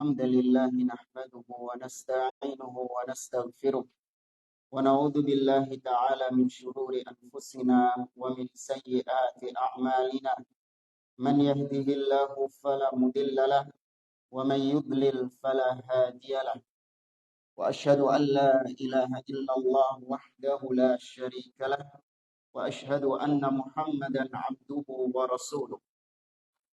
الحمد لله نحمده ونستعينه ونستغفره ونعوذ بالله تعالى من شرور أنفسنا ومن سيئات أعمالنا من يهده الله فلا مضل له ومن يضلل فلا هادي له وأشهد أن لا إله إلا الله وحده لا شريك له وأشهد أن محمدا عبده ورسوله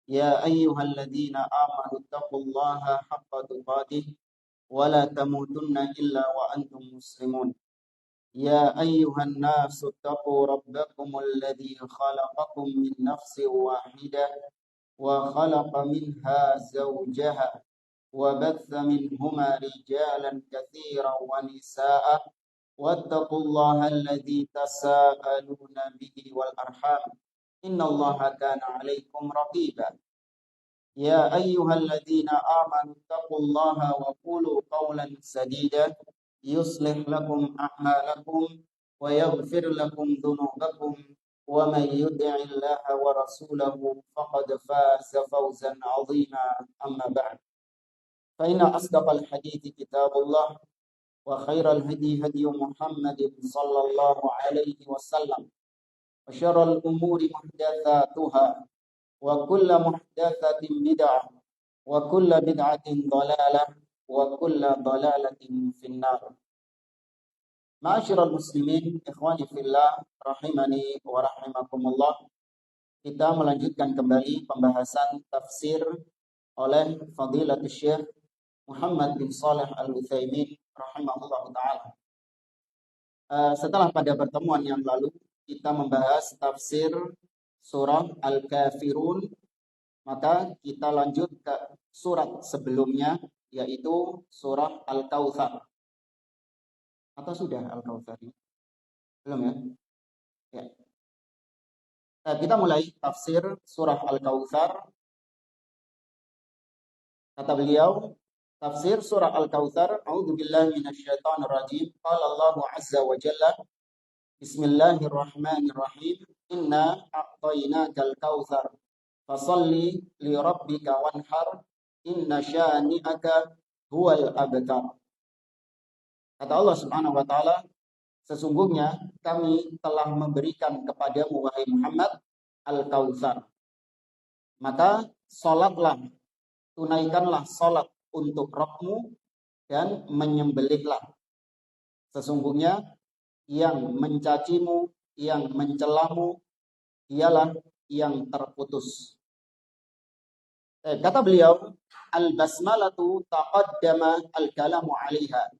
يا أيها الذين آمنوا اتقوا الله حق تقاته ولا تموتن إلا وأنتم مسلمون يا أيها الناس اتقوا ربكم الذي خلقكم من نفس واحدة وخلق منها زوجها وبث منهما رجالا كثيرا ونساء واتقوا الله الذي تساءلون به والأرحام إن الله كان عليكم رقيبا يا أيها الذين آمنوا اتقوا الله وقولوا قولا سديدا يصلح لكم أعمالكم ويغفر لكم ذنوبكم ومن يطع الله ورسوله فقد فاز فوزا عظيما أما بعد فإن أصدق الحديث كتاب الله وخير الهدي هدي محمد صلى الله عليه وسلم وشر الأمور محدثاتها وكل محدثة بدعة وكل بدعة ضلالة وكل ضلالة في النار. Ma'asyiral muslimin, ikhwani fillah, rahimani wa rahimakumullah. Kita melanjutkan kembali pembahasan tafsir oleh Fadilatul Syekh Muhammad bin Shalih Al-Utsaimin rahimahullah ta'ala. Setelah pada pertemuan yang lalu kita membahas tafsir surah Al-Kafirun, maka kita lanjut ke surat sebelumnya, yaitu surah Al-Kautsar. Atau sudah Al-Kautsar? Belum ya? Ya. Nah, kita mulai tafsir surah Al-Kautsar. Kata beliau, tafsir surah Al-Kautsar, a'udzubillahi minasyaitonirrajim. Qala Allahu azza wa jalla, Bismillahirrahmanirrahim. Inna a'tainakal kautsar fasalli li rabbika wanhar inna syani'aka huwal abtar. Kata Allah Subhanahu wa taala, sesungguhnya kami telah memberikan kepadamu wahai Muhammad al-Kautsar. Maka salatlah, tunaikanlah salat untuk Rabbmu dan menyembelihlah. Sesungguhnya yang mencacimu, yang mencelamu, dialah yang terputus. Kata beliau, al-basmalatu taqaddama al-kalamu 'alaiha.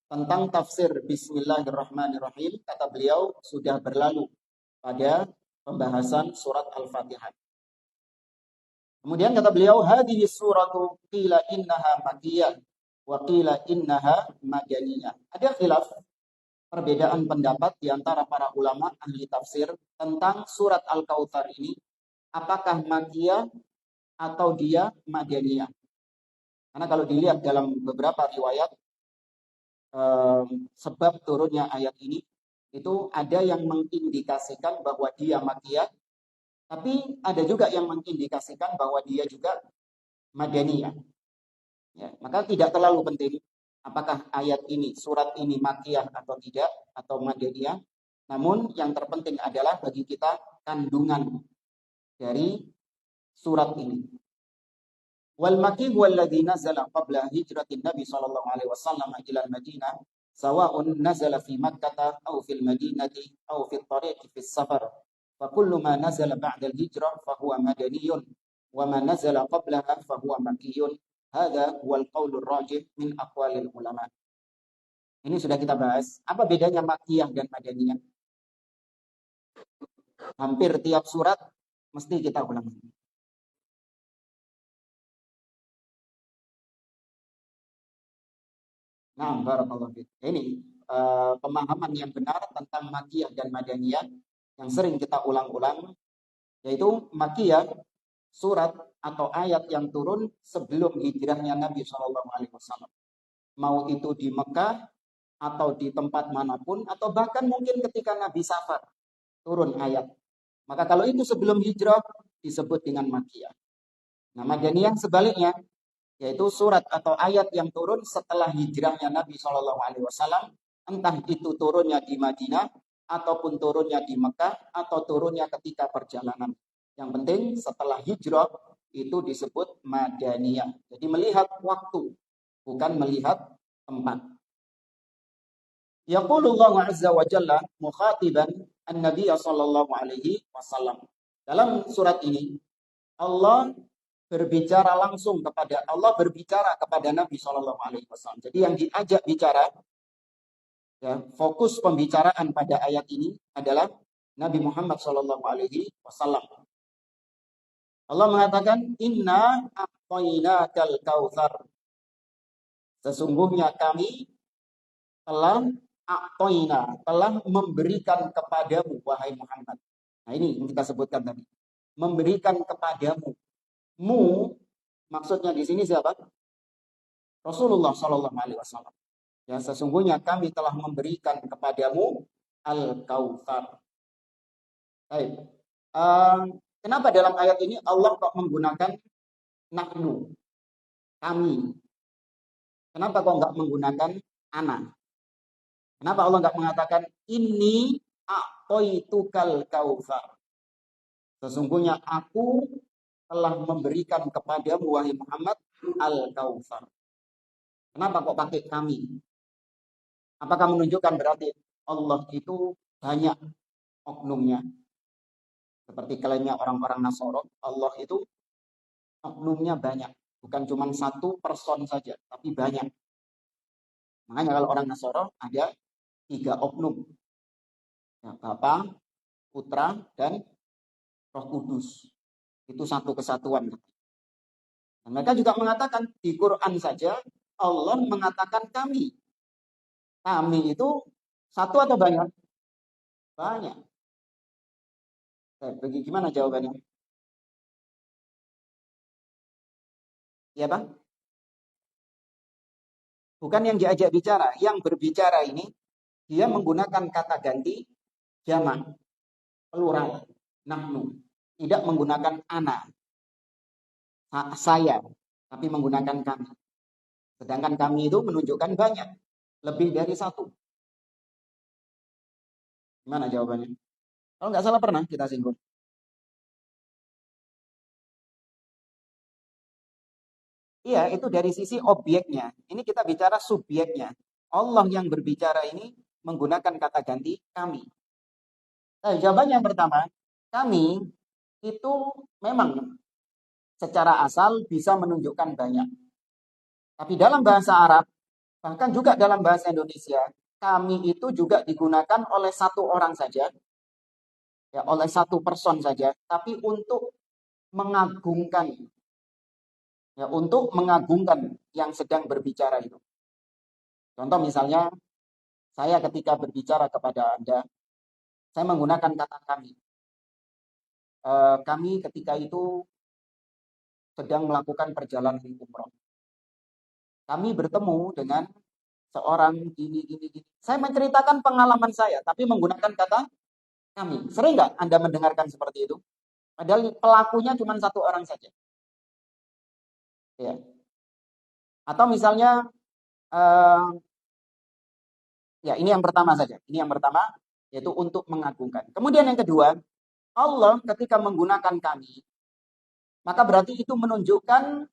Tentang tafsir Bismillahirrahmanirrahim, kata beliau, sudah berlalu pada pembahasan surat Al-Fatihah. Kemudian kata beliau, hadhihi suratu qila innaha makkiyah wa qila innaha madaniyah. Ada khilaf, perbedaan pendapat di antara para ulama ahli tafsir tentang surat Al-Kautsar ini, apakah Makkiyah atau dia Madaniyah. Karena kalau dilihat dalam beberapa riwayat, sebab turunnya ayat ini, itu ada yang mengindikasikan bahwa dia Makkiyah, tapi ada juga yang mengindikasikan bahwa dia juga Madaniyah. Ya, maka tidak terlalu penting apakah ayat ini, surat ini Makkiyah atau tidak, atau Madaniyah. Namun yang terpenting adalah bagi kita kandungan dari surat ini. Wal makki huwa alladhi nazala qabla hijratin Nabi sallallahu alaihi wasallam ila al-Madinah, sawa'un nazala fi Makkah aw fil Madinati aw fi at-tariq fi as-safar. Fa kullu ma nazala ba'da al-hijrah fa huwa madaniyun wa ma nazala qablaha fa huwa makkiyun. Hadza huwal qaulur rajih min aqwalil ulama. Ini sudah kita bahas. Apa bedanya Makkiyah dan Madaniyah? Hampir tiap surat mesti kita ulang. Nah, barakallahu fiik. Ini pemahaman yang benar tentang Makkiyah dan Madaniyah yang sering kita ulang-ulang, yaitu Makkiyah surat atau ayat yang turun sebelum hijrahnya Nabi SAW. Mau itu di Mekah atau di tempat manapun, atau bahkan mungkin ketika Nabi safar turun ayat. Maka kalau itu sebelum hijrah disebut dengan Makkiyah. Nah, Madaniyah sebaliknya, yaitu surat atau ayat yang turun setelah hijrahnya Nabi Shallallahu Alaihi Wasallam, entah itu turunnya di Madinah ataupun turunnya di Mekah atau turunnya ketika perjalanan. Yang penting setelah hijrah itu disebut Madaniyah. Jadi melihat waktu, bukan melihat tempat. Yaqulullah azza wa jalla mukhatiban an-nabiy sallallahu alaihi wasallam. Dalam surat ini Allah berbicara kepada Nabi sallallahu alaihi wasallam. Jadi yang diajak bicara, ya, fokus pembicaraan pada ayat ini adalah Nabi Muhammad sallallahu alaihi wasallam. Allah mengatakan inna a'tainakal kautsar. Sesungguhnya kami telah memberikan kepadamu wahai Muhammad. Nah, ini yang kita sebutkan tadi. Memberikan kepadamu. Mu maksudnya di sini siapa? Rasulullah Shallallahu alaihi wasallam. Ya, sesungguhnya kami telah memberikan kepadamu Al-Kautsar. Baik. Kenapa dalam ayat ini Allah kok menggunakan nahnu? Kami. Kenapa kok enggak menggunakan ana? Kenapa Allah enggak mengatakan ini a'taitukal kautsar? Sesungguhnya aku telah memberikan kepadamu wahai Muhammad Al-Kautsar. Kenapa kok pakai kami? Apakah menunjukkan berarti Allah itu banyak oknumnya? Seperti klaimnya orang-orang Nasoro, Allah itu oknumnya banyak. Bukan cuma satu person saja, tapi banyak. Makanya kalau orang Nasoro ada 3 oknum. Ya, Bapa, Putra, dan Roh Kudus. Itu satu kesatuan. Dan mereka juga mengatakan di Quran saja Allah mengatakan kami. Kami itu satu atau banyak? Banyak. Bagaimana jawabannya? Ya, Bang? Bukan yang diajak bicara. Yang berbicara ini, dia menggunakan kata ganti jamak, plural, nahnu. Tidak menggunakan ana, saya, tapi menggunakan kami. Sedangkan kami itu menunjukkan banyak, lebih dari satu. Gimana jawabannya? Kalau nggak salah pernah kita singgung. Iya, itu dari sisi objeknya. Ini kita bicara subjeknya. Allah yang berbicara ini menggunakan kata ganti kami. Nah, jawabannya yang pertama, kami itu memang secara asal bisa menunjukkan banyak. Tapi dalam bahasa Arab, bahkan juga dalam bahasa Indonesia, kami itu juga digunakan oleh satu orang saja, ya, oleh satu person saja, tapi untuk mengagungkan, ya, untuk mengagungkan yang sedang berbicara itu. Contoh misalnya, saya ketika berbicara kepada Anda, saya menggunakan kata kami. Kami ketika itu sedang melakukan perjalanan umroh. Kami bertemu dengan seorang gini. Saya menceritakan pengalaman saya, tapi menggunakan kata kami. Sering nggak Anda mendengarkan seperti itu? Padahal pelakunya cuma satu orang saja. Ya. Atau misalnya, ya ini yang pertama saja. Ini yang pertama, yaitu untuk mengagungkan. Kemudian yang kedua, Allah ketika menggunakan kami, maka berarti itu menunjukkan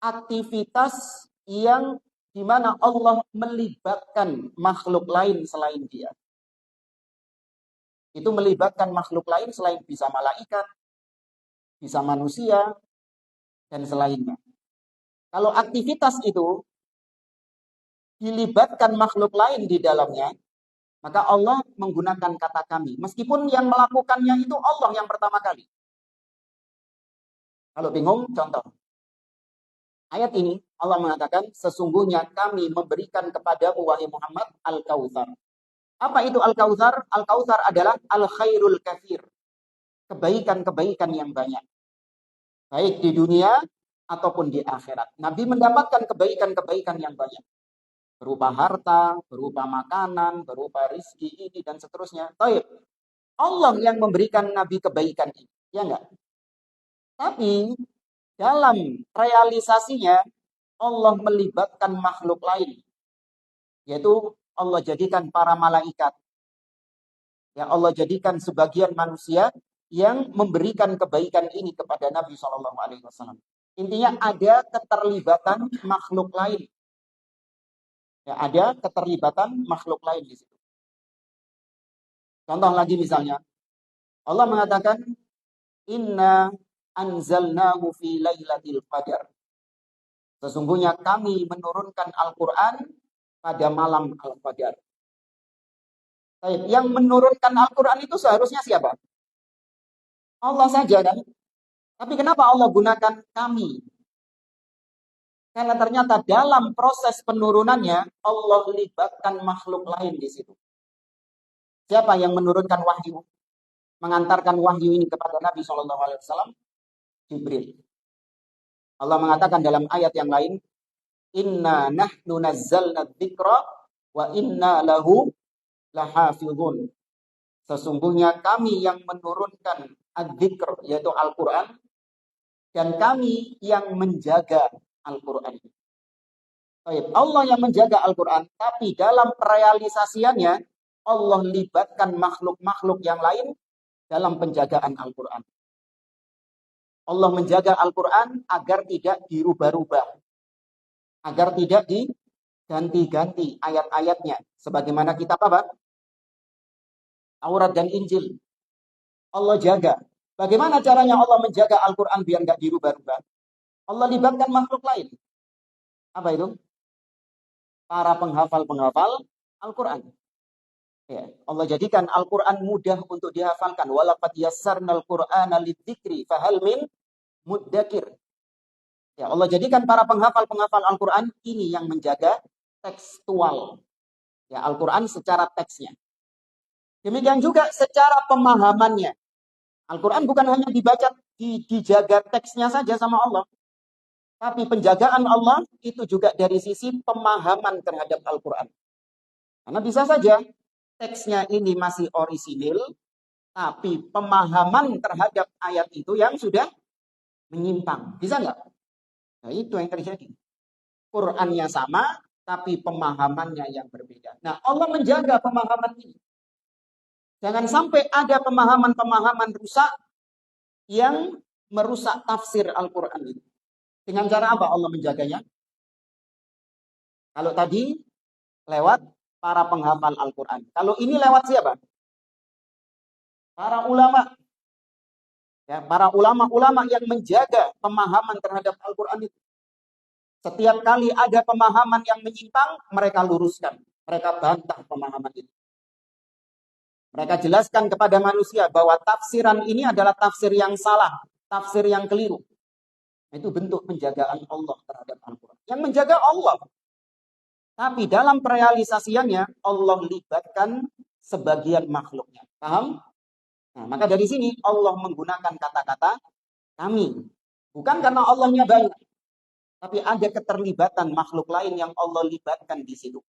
aktivitas yang di mana Allah melibatkan makhluk lain selain Dia. Itu melibatkan makhluk lain selain bisa malaikat, bisa manusia, dan selainnya. Kalau aktivitas itu dilibatkan makhluk lain di dalamnya, maka Allah menggunakan kata kami. Meskipun yang melakukannya itu Allah yang pertama kali. Kalau bingung, contoh. Ayat ini Allah mengatakan, sesungguhnya kami memberikan kepadamu wahai Muhammad Al-Kautsar. Apa itu Al-Kautsar? Al-Kautsar adalah Al-Khairul Katsir. Kebaikan-kebaikan yang banyak. Baik di dunia ataupun di akhirat. Nabi mendapatkan kebaikan-kebaikan yang banyak. Berupa harta, berupa makanan, berupa rizki ini dan seterusnya. Baik. Allah yang memberikan Nabi kebaikan ini. Ya enggak? Tapi dalam realisasinya Allah melibatkan makhluk lain. Yaitu Allah jadikan para malaikat. Ya, Allah jadikan sebagian manusia yang memberikan kebaikan ini kepada Nabi SAW. Intinya ada keterlibatan makhluk lain. Ya, ada keterlibatan makhluk lain di situ. Contoh lagi misalnya, Allah mengatakan, Inna anzalnahu fi lailatul qadar. Sesungguhnya kami menurunkan Al-Quran pada malam Al-Qadar. Yang menurunkan Al-Quran itu seharusnya siapa? Allah saja kan? Tapi kenapa Allah gunakan kami? Karena ternyata dalam proses penurunannya Allah libatkan makhluk lain di situ. Siapa yang menurunkan wahyu? Mengantarkan wahyu ini kepada Nabi SAW? Jibril. Allah mengatakan dalam ayat yang lain, Inna nahnu nazzalna dzikra wa inna lahu lahafizun. Sesungguhnya kami yang menurunkan ad-dzikr, yaitu Al-Quran, dan kami yang menjaga Al-Quran. Allah yang menjaga Al-Quran, tapi dalam realisasiannya Allah libatkan makhluk-makhluk yang lain dalam penjagaan Al-Quran. Allah menjaga Al-Quran agar tidak dirubah-rubah, agar tidak diganti-ganti ayat-ayatnya, sebagaimana kitab apa? Taurat dan Injil. Allah jaga. Bagaimana caranya Allah menjaga Al-Quran biar nggak dirubah-rubah? Allah libatkan makhluk lain. Apa itu? Para penghafal-penghafal Al-Quran. Ya, Allah jadikan Al-Quran mudah untuk dihafalkan. Walaqad yassarnal Qur'ana lidzikri fahal min muddakir. Ya, Allah jadikan para penghafal-penghafal Al-Quran ini yang menjaga tekstual. Ya, Al-Quran secara teksnya. Demikian juga secara pemahamannya. Al-Quran bukan hanya dibaca, dijaga teksnya saja sama Allah. Tapi penjagaan Allah itu juga dari sisi pemahaman terhadap Al-Quran. Karena bisa saja teksnya ini masih orisinil, tapi pemahaman terhadap ayat itu yang sudah menyimpang. Bisa nggak? Nah, itu yang terjadi. Qurannya sama, tapi pemahamannya yang berbeda. Nah, Allah menjaga pemahaman ini. Jangan sampai ada pemahaman-pemahaman rusak yang merusak tafsir Al-Quran itu. Dengan cara apa Allah menjaganya? Kalau tadi lewat para penghafal Al-Quran. Kalau ini lewat siapa? Para ulama. Ya, para ulama-ulama yang menjaga pemahaman terhadap Al-Quran itu. Setiap kali ada pemahaman yang menyimpang, mereka luruskan. Mereka bantah pemahaman itu. Mereka jelaskan kepada manusia bahwa tafsiran ini adalah tafsir yang salah, tafsir yang keliru. Itu bentuk penjagaan Allah terhadap Al-Quran. Yang menjaga Allah. Tapi dalam realisasiannya, Allah libatkan sebagian makhluknya. Paham? Nah, maka dari sini Allah menggunakan kata-kata kami. Bukan karena Allahnya banyak. Tapi ada keterlibatan makhluk lain yang Allah libatkan di situ.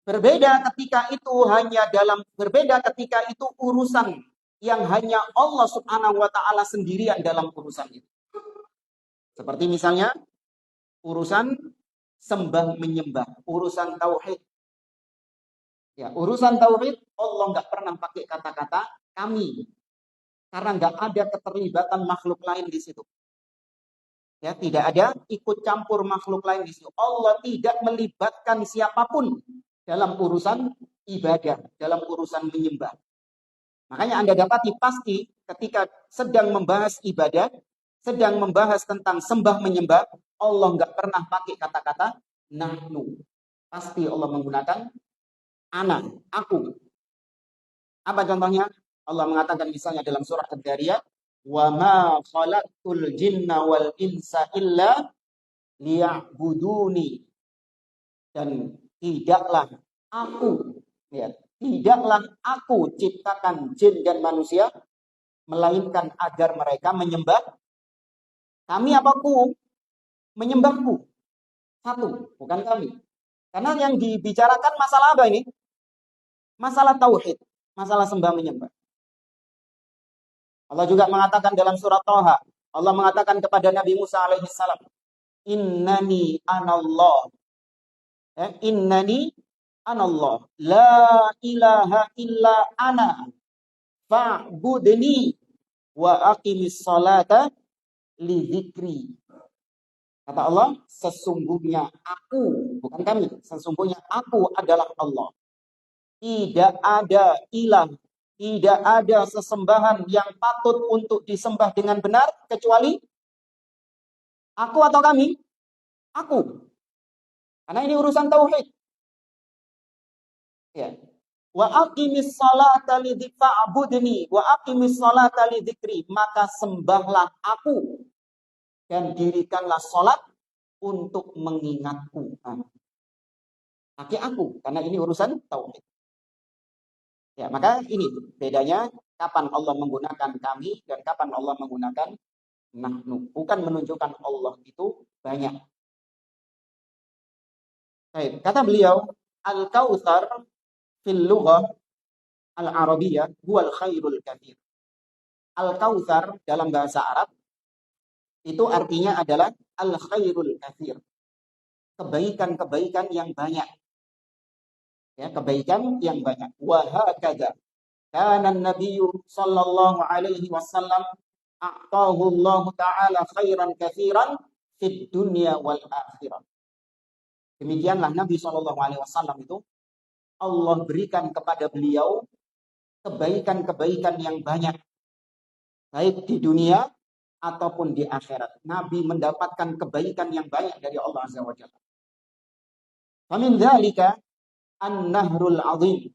Berbeda ketika itu urusan yang hanya Allah Subhanahu wa taala sendirian dalam urusan itu. Seperti misalnya urusan sembah menyembah, urusan tauhid. Ya, urusan tauhid Allah nggak pernah pakai kata-kata kami. Karena nggak ada keterlibatan makhluk lain di situ. Ya, tidak ada ikut campur makhluk lain di situ. Allah tidak melibatkan siapapun dalam urusan ibadah, dalam urusan menyembah. Makanya Anda dapati pasti ketika sedang membahas ibadah, sedang membahas tentang sembah menyembah, Allah nggak pernah pakai kata-kata nahnu. Pasti Allah menggunakan ana, aku. Apa contohnya? Allah mengatakan misalnya dalam surah Ad-Dariyat, wa ma khalaqtul jinna wal insa illa liya'buduni. Dan tidaklah aku ciptakan jin dan manusia melainkan agar mereka menyembah kami. Apaku? Menyembahku. Satu, bukan kami. Karena yang dibicarakan masalah apa ini? Masalah tauhid, masalah sembah menyembah. Allah juga mengatakan dalam surat Thaha, Allah mengatakan kepada Nabi Musa alaihissalam, innani anallah. Innani anallah. La ilaha illa ana. Fa'budni wa aqimis salata li dzikri. Kata Allah, sesungguhnya aku, bukan kami, sesungguhnya aku adalah Allah. Tidak ada ilah, tidak ada sesembahan yang patut untuk disembah dengan benar kecuali aku atau kami? Aku. Karena ini urusan tauhid. Ya. Wa aqimis salata li dzikri, wa aqimis salata li dzikri, maka sembahlah aku dan dirikanlah salat untuk mengingatku. Pakai aku, karena ini urusan tauhid. Ya, maka ini bedanya kapan Allah menggunakan kami dan kapan Allah menggunakan nahnu. Bukan menunjukkan Allah itu banyak. Baik, kata beliau, al-kautsar fil lughah al-arabiyyah huwal khairul katsir. Al-kautsar dalam bahasa Arab itu artinya adalah al-khairul katsir. Kebaikan-kebaikan yang banyak. Ya, kebaikan yang banyak. Wa hakadza kana an-nabiy sallallahu alaihi wasallam a'tahu Allah taala khairan katsiran fid dunya wal akhirah. Demikianlah Nabi sallallahu alaihi wasallam itu Allah berikan kepada beliau kebaikan-kebaikan yang banyak baik di dunia ataupun di akhirat. Nabi mendapatkan kebaikan yang banyak dari Allah Azza wa Jalla. Famin dzalika an-nahrul 'azim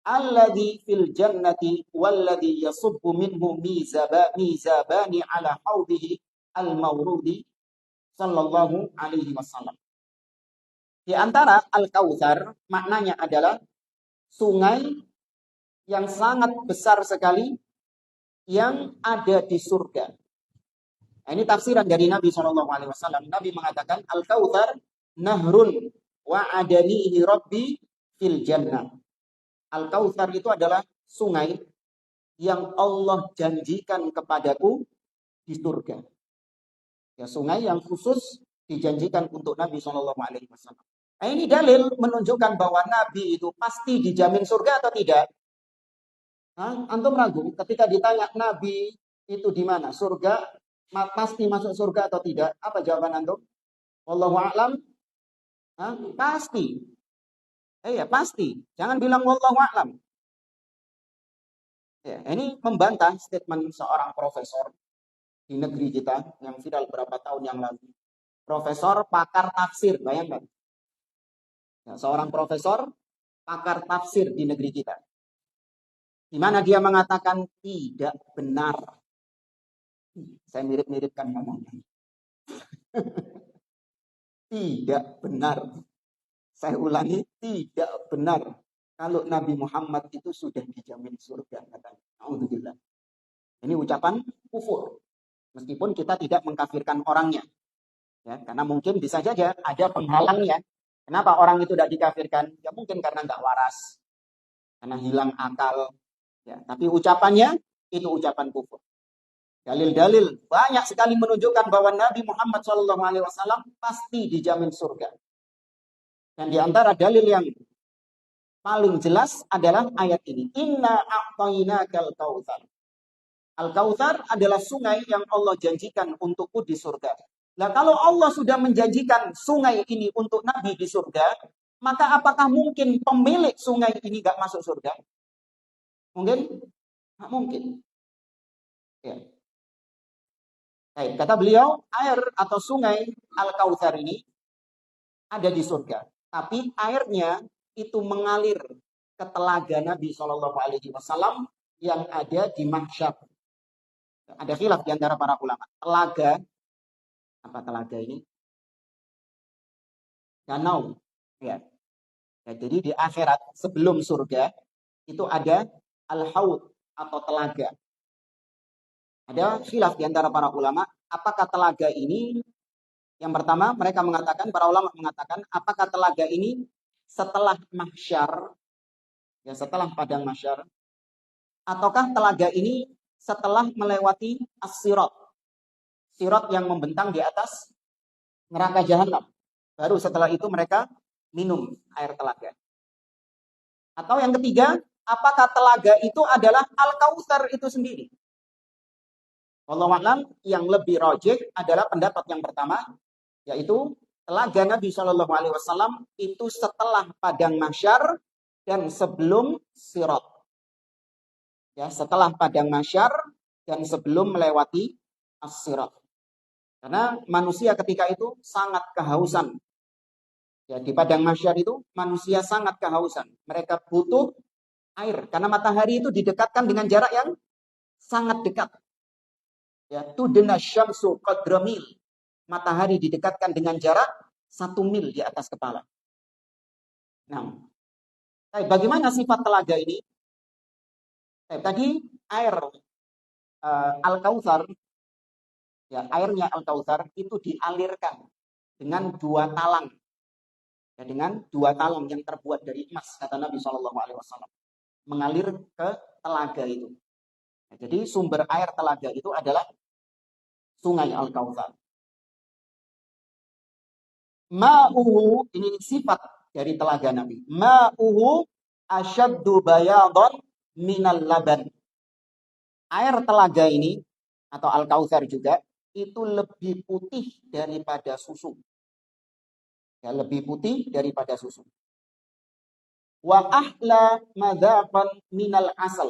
alladhi fil jannati walladhi yasubbu minhu mizabani ala haudhihi al-mawrudi sallallahu alaihi wasallam. Di antara al-kautsar maknanya adalah sungai yang sangat besar sekali yang ada di surga. Nah, ini tafsiran dari Nabi SAW. Nabi mengatakan al-kautsar nahrun wa adanihi rabbi fil jannah. Al-kautsar itu adalah sungai yang Allah janjikan kepadaku di surga. Ya, sungai yang khusus dijanjikan untuk Nabi SAW. Nah, ini dalil menunjukkan bahwa Nabi itu pasti dijamin surga atau tidak? Antum ragu ketika ditanya Nabi itu di mana? Surga, pasti masuk surga atau tidak? Apa jawaban antum? Wallahu a'lam. Pasti. Ya, pasti. Jangan bilang wallahu a'lam. Ya, ini membantah statement seorang profesor di negeri kita yang viral beberapa tahun yang lalu. Profesor pakar tafsir, bayangkan. Ya, seorang profesor pakar tafsir di negeri kita. Di mana dia mengatakan tidak benar. Saya mirip-miripkan ngomongnya. Tidak benar. Saya ulangi, tidak benar. Kalau Nabi Muhammad itu sudah dijamin surga. Alhamdulillah. Ini ucapan kufur. Meskipun kita tidak mengkafirkan orangnya. Ya, karena mungkin bisa saja ada penghalangnya. Kenapa orang itu tidak dikafirkan? Ya mungkin karena nggak waras. Karena hilang akal. Ya, tapi ucapannya itu ucapan kufur. Dalil-dalil banyak sekali menunjukkan bahwa Nabi Muhammad SAW pasti dijamin surga. Dan di antara dalil yang paling jelas adalah ayat ini. Inna a'tainakal kautsar. Al-Kautsar adalah sungai yang Allah janjikan untukku di surga. Nah, kalau Allah sudah menjanjikan sungai ini untuk Nabi di surga, maka apakah mungkin pemilik sungai ini gak masuk surga? Mungkin? Nggak mungkin. Ya. Kata beliau, air atau sungai Al-Kautsar ini ada di surga. Tapi airnya itu mengalir ke telaga Nabi SAW yang ada di Mahsyar. Ada khilaf di antara para ulama. Telaga, apa telaga ini? Danau. Ya. Jadi di akhirat sebelum surga itu ada al-haud atau telaga. Ada khilaf di antara para ulama. Apakah telaga ini, yang pertama mereka mengatakan, para ulama mengatakan, apakah telaga ini setelah mahsyar, ya setelah padang mahsyar, ataukah telaga ini setelah melewati as-sirat, sirat yang membentang di atas neraka jahanam. Baru setelah itu mereka minum air telaga. Atau yang ketiga, apakah telaga itu adalah Al-Kautsar itu sendiri? Wallahu a'lam, yang lebih rajih adalah pendapat yang pertama, yaitu telaga Nabi Shallallahu Alaihi Wasallam itu setelah padang mahsyar dan sebelum sirat. Ya, setelah padang mahsyar dan sebelum melewati as-sirat. Karena manusia ketika itu sangat kehausan. Ya, di padang mahsyar itu manusia sangat kehausan. Mereka butuh air karena matahari itu didekatkan dengan jarak yang sangat dekat. Ya, tudna syamsu qadra mil. Matahari didekatkan dengan jarak 1 mil di atas kepala. Nah, bagaimana sifat telaga ini? Tadi air Al-Kautsar, ya, airnya Al-Kautsar itu dialirkan dengan 2 talang. Ya, dengan 2 talang yang terbuat dari emas, kata Nabi Shallallahu Alaihi Wasallam, mengalir ke telaga itu. Nah, jadi sumber air telaga itu adalah sungai Al-Kautsar. Ma'uhu, ini sifat dari telaga Nabi. Ma'uhu asyaddu bayadon minal laban. Air telaga ini, atau Al-Kautsar juga, itu lebih putih daripada susu. Ya, lebih putih daripada susu. Wa ahla madzaqan minal asal.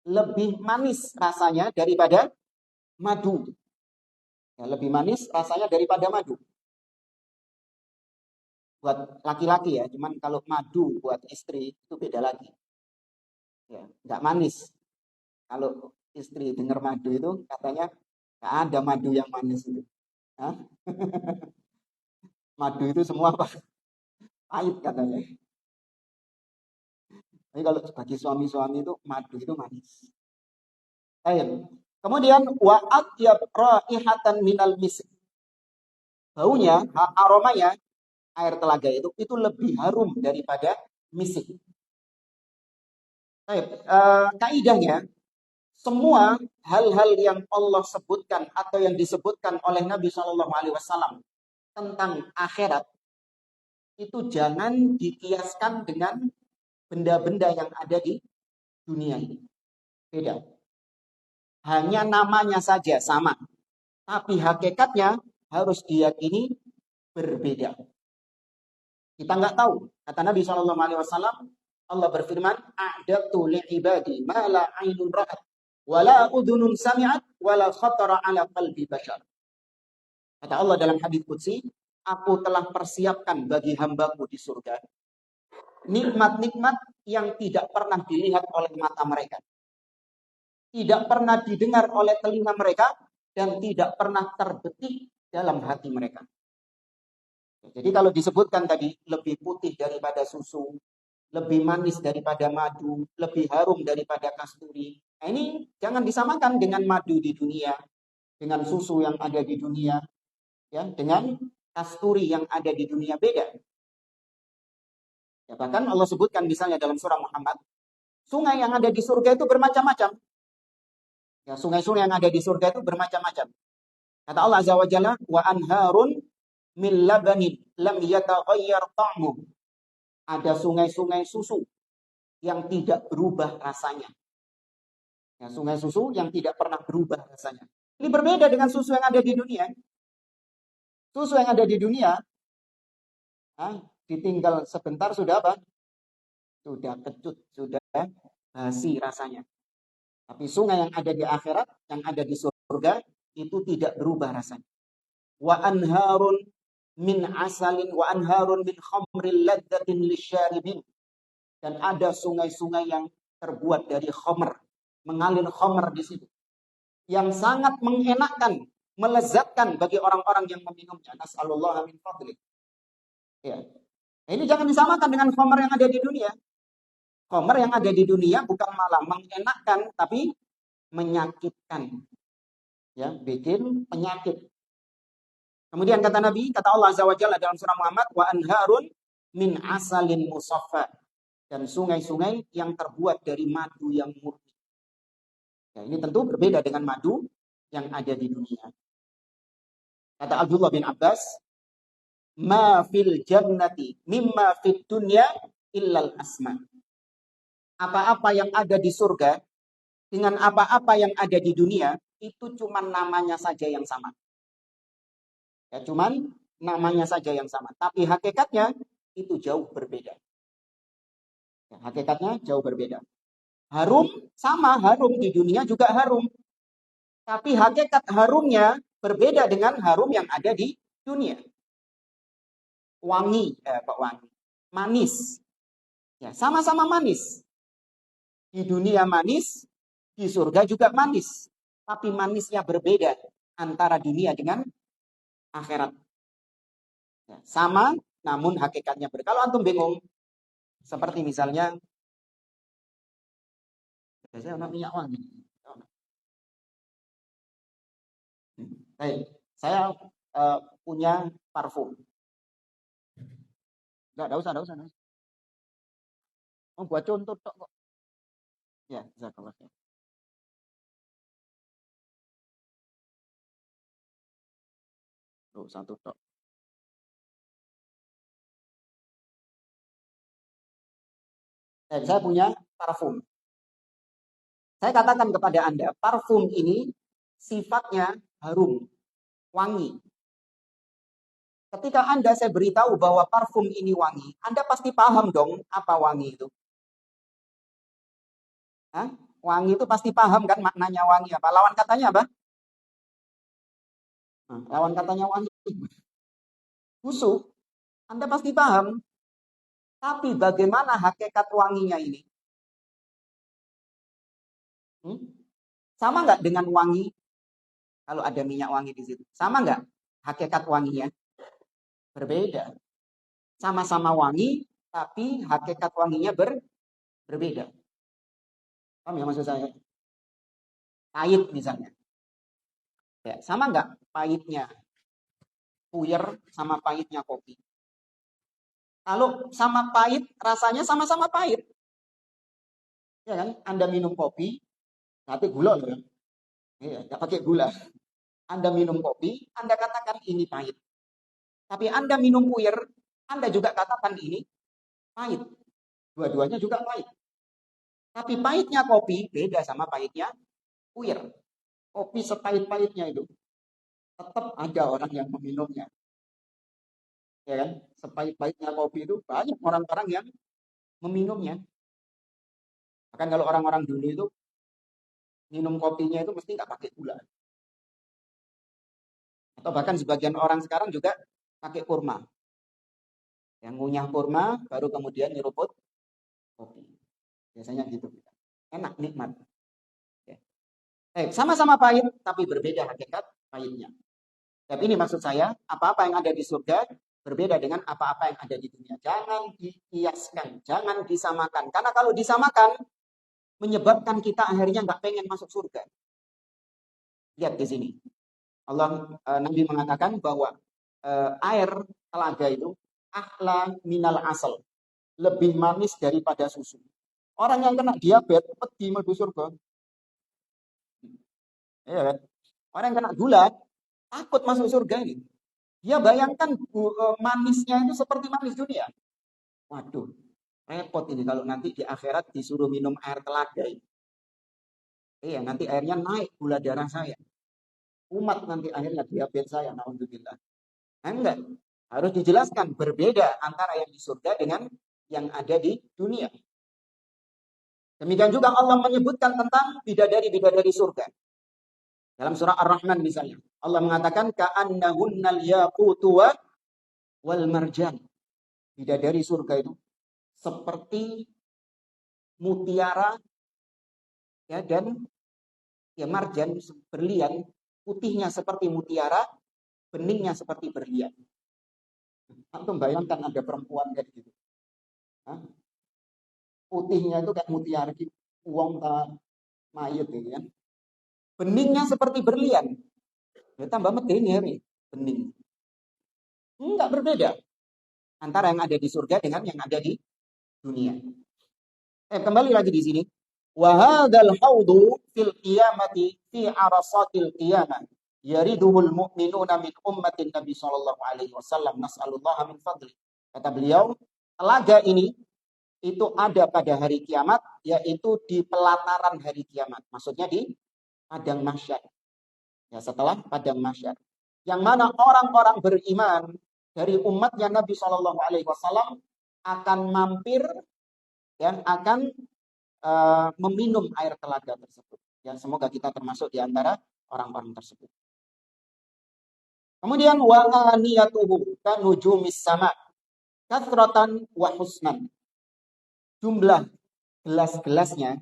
Lebih manis rasanya daripada madu. Ya, lebih manis rasanya daripada madu. Buat laki-laki ya, cuman kalau madu buat istri itu beda lagi. Ya, nggak manis. Kalau istri dengar madu itu katanya nggak ada madu yang manis itu. Hah? Madu itu semua apa? Pahit katanya. Tapi kalau bagi suami-suami itu madu itu manis. Ayo. Kemudian wa'at ya raihatan minal misk. Baunya, aromanya air telaga itu lebih harum daripada misik. Kaidahnya, semua hal-hal yang Allah sebutkan atau yang disebutkan oleh Nabi Shallallahu Alaihi Wasallam tentang akhirat itu jangan dikiaskan dengan benda-benda yang ada di dunia ini. Beda. Hanya namanya saja sama, tapi hakikatnya harus diyakini berbeda. Kita nggak tahu. Kata Nabi Shallallahu Alaihi Wasallam, Allah berfirman, "A'datu li'ibadi ma la 'ainun ra'at, wa la udhunun sami'at, wa la khatara 'ala qalbi bashar." Kata Allah dalam hadits qudsi, aku telah persiapkan bagi hambaku di surga nikmat-nikmat yang tidak pernah dilihat oleh mata mereka, tidak pernah didengar oleh telinga mereka, dan tidak pernah terbetik dalam hati mereka. Jadi kalau disebutkan tadi lebih putih daripada susu, lebih manis daripada madu, lebih harum daripada kasturi. Nah, ini jangan disamakan dengan madu di dunia, dengan susu yang ada di dunia, ya, dengan kasturi yang ada di dunia, beda. Ya, bahkan Allah sebutkan misalnya dalam surah Muhammad, sungai yang ada di surga itu bermacam-macam. Ya, sungai-sungai yang ada di surga itu bermacam-macam. Kata Allah Azza wa Jalla, wa anharun min labanin lam yataghayyar ta'muh. Ada sungai-sungai susu yang tidak berubah rasanya. Ya, sungai susu yang tidak pernah berubah rasanya. Ini berbeda dengan susu yang ada di dunia. Susu yang ada di dunia, ditinggal sebentar sudah apa? Sudah kecut, sudah basi rasanya. Tapi sungai yang ada di akhirat, yang ada di surga, itu tidak berubah rasanya. Wa anharun min asalin wa anharun min khamril ladzatin lisyaribin. Dan ada sungai-sungai yang terbuat dari khamr, mengalir khamr di situ, yang sangat mengenakkan, melezatkan bagi orang-orang yang meminumnya. Nas'alullah min fadli. Ya. Ini jangan disamakan dengan khamr yang ada di dunia. Khamr yang ada di dunia bukan malah mengenakkan, tapi menyakitkan. Ya, bikin penyakit. Kemudian kata Nabi, kata Allah Azza wa Jalla dalam surah Muhammad, wa anharun min asalin musaffa. Dan sungai-sungai yang terbuat dari madu yang murni. Ya, ini tentu berbeda dengan madu yang ada di dunia. Kata Abdullah bin Abbas, ma fil jannati mimma fid dunya illal asma. Apa-apa yang ada di surga dengan apa-apa yang ada di dunia itu cuma namanya saja yang sama. Ya, cuman namanya saja yang sama, tapi hakikatnya itu jauh berbeda. Ya, hakikatnya jauh berbeda. Harum sama, harum di dunia juga harum. Tapi hakikat harumnya berbeda dengan harum yang ada di dunia. Wangi, wangi. Manis. Ya, sama-sama manis. Di dunia manis, di surga juga manis. Tapi manisnya berbeda antara dunia dengan akhirat. Ya, sama, namun hakikatnya berbeda. Kalau antum bingung, seperti misalnya, saya ada minyak wangi. Baik, saya punya parfum. Enggak usah, enggak usah. Oh, buat contoh tok kok. Ya, jazakallah. Tuh, satu tok. Saya punya parfum. Saya katakan kepada Anda, parfum ini sifatnya harum, wangi. Ketika saya beritahu bahwa parfum ini wangi, Anda pasti paham dong apa wangi itu. Hah? Wangi itu pasti paham kan maknanya wangi apa? Lawan katanya apa? Nah, lawan katanya wangi busuk. Anda pasti paham. Tapi bagaimana hakikat wanginya ini? Sama nggak dengan wangi? Kalau ada minyak wangi di situ, sama nggak hakikat wanginya? Berbeda. Sama-sama wangi, tapi hakikat wanginya berbeda. Paham ya maksud saya? Pahit misalnya. Ya, sama nggak pahitnya puyer sama pahitnya kopi? Kalau sama pahit, rasanya sama-sama pahit. Ya kan? Anda minum kopi, tapi gula loh ya. Iya, nggak pakai gula. Anda minum kopi, Anda katakan ini pahit. Tapi Anda minum puyer, Anda juga katakan ini pahit. Dua-duanya juga pahit. Tapi pahitnya kopi beda sama pahitnya puyer. Kopi sepahit-pahitnya itu tetap ada orang yang meminumnya. Ya kan? Sepahit-pahitnya kopi itu banyak orang-orang yang meminumnya. Bahkan kalau orang-orang dulu itu minum kopinya itu mesti nggak pakai gula. Atau bahkan sebagian orang sekarang juga pakai kurma. Yang ngunyah kurma baru kemudian nyeruput kopi. Biasanya gitu. Enak, nikmat. Ya. Sama-sama pahit, tapi berbeda hakikat pahitnya. Tapi ini maksud saya, apa-apa yang ada di surga berbeda dengan apa-apa yang ada di dunia. Jangan dikiaskan, jangan disamakan. Karena kalau disamakan, menyebabkan kita akhirnya nggak pengen masuk surga. Lihat di sini. Nabi mengatakan bahwa air telaga itu ahla minal asal. Lebih manis daripada susu. Orang yang kena diabetes, pedih mlebu surga. Ya kan? Orang yang kena gula, takut masuk surga ini. Dia bayangkan manisnya itu seperti manis dunia. Waduh, repot ini kalau nanti di akhirat disuruh minum air telaga ini. Iya, nanti airnya naik gula darah saya. Umat nanti akhirnya diabetes saya, naudzubillah. Nah, enggak. Harus dijelaskan berbeda antara yang di surga dengan yang ada di dunia. Demikian juga Allah menyebutkan tentang bidadari-bidadari surga. Dalam surah Ar-Rahman misalnya. Allah mengatakan ka'annahunnal yaqutu wal marjan. Bidadari surga itu seperti mutiara ya dan ya marjan berlian, putihnya seperti mutiara, beningnya seperti berlian. Antum bayangkan ada perempuan kayak gitu. Hah? Putihnya itu kayak mutiara gitu, uang mayat gitu kan. Beningnya seperti berlian. Ya, tambah medeni hari bening. Enggak berbeda antara yang ada di surga dengan yang ada di dunia. Kembali lagi di sini. Wa hadzal haudu fil qiyamati fi arasatil qiyamah. yariduhul mu'minuna min ummatin Nabi sallallahu alaihi wasallam nas'alullaha min fadli. Kata beliau, telaga ini itu ada pada hari kiamat, yaitu di pelataran hari kiamat. Maksudnya di padang mahsyar. Ya, setelah padang mahsyar. Yang mana orang-orang beriman dari umatnya Nabi sallallahu alaihi wasallam akan mampir dan akan meminum air telaga tersebut. Ya, semoga kita termasuk di antara orang-orang tersebut. Kemudian wa aniyatuhu kanujumis sama kathratan wa husnan. Jumlah gelas-gelasnya,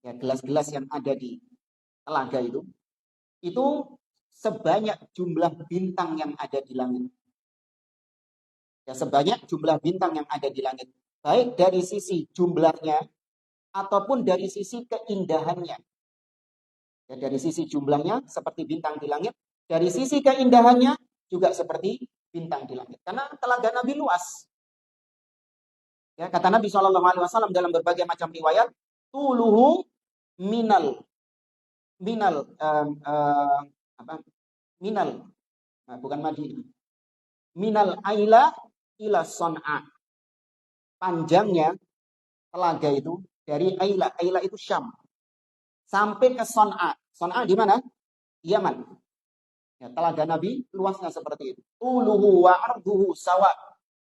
ya gelas-gelas yang ada di telaga itu sebanyak jumlah bintang yang ada di langit. Ya, sebanyak jumlah bintang yang ada di langit. Baik dari sisi jumlahnya ataupun dari sisi keindahannya. Ya, dari sisi jumlahnya seperti bintang di langit, dari sisi keindahannya juga seperti bintang di langit. Karena telaga Nabi luas. Ya, kata Nabi SAW dalam berbagai macam riwayat, tuluhu minal bukan Madinah. Minal aila ila son'a. Panjangnya telaga itu dari aila. Aila itu Syam. Sampai ke Son'a. Son'a di mana? Yaman. Ya, telaga Nabi luasnya seperti itu. Tuluhu wa arduhu sawa.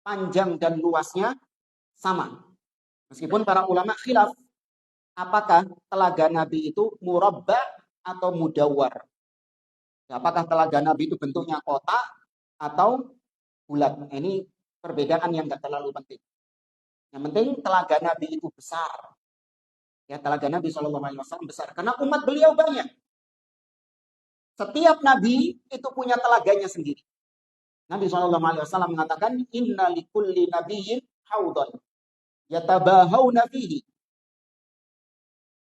Panjang dan luasnya sama. Meskipun para ulama khilaf apakah telaga Nabi itu murabba atau mudawwar. Ya, apakah telaga Nabi itu bentuknya kotak atau bulat. Ini perbedaan yang enggak terlalu penting. Yang penting telaga Nabi itu besar. Ya, telaga Nabi SAW besar karena umat beliau banyak. Setiap nabi itu punya telaganya sendiri. Nabi SAW mengatakan, Inna likulli nabiyyin haudhan yatabahawna fihi